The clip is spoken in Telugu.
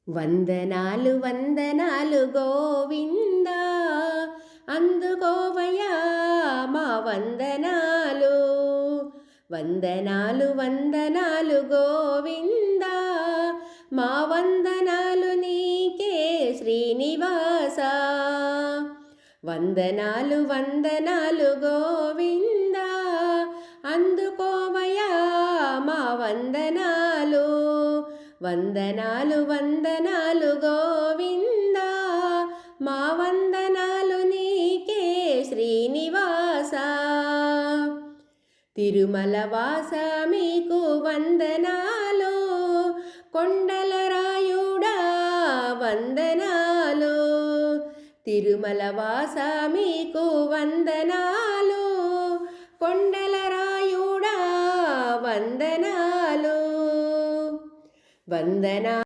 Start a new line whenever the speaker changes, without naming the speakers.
వందనాలు వందనాలు గోవిందా, అందుకోవయ్యా మా వందనాలు. వందనాలు వందనాలు గోవిందా, మా వందనాలు నీకే శ్రీనివాస. వందనాలు వందనాలు గోవిందా, అందుకోవయ్యా మా వందనాలు. వందనాలు వందనాలు గోవిందా, మా వందనాలు నీకే శ్రీనివాస. తిరుమల వాస మీకు వందనాలు, కొండల రాయుడా వందనాలు. తిరుమల వాస మీకు వందనాలు, కొండల రాయుడా వందనాలు. వందనా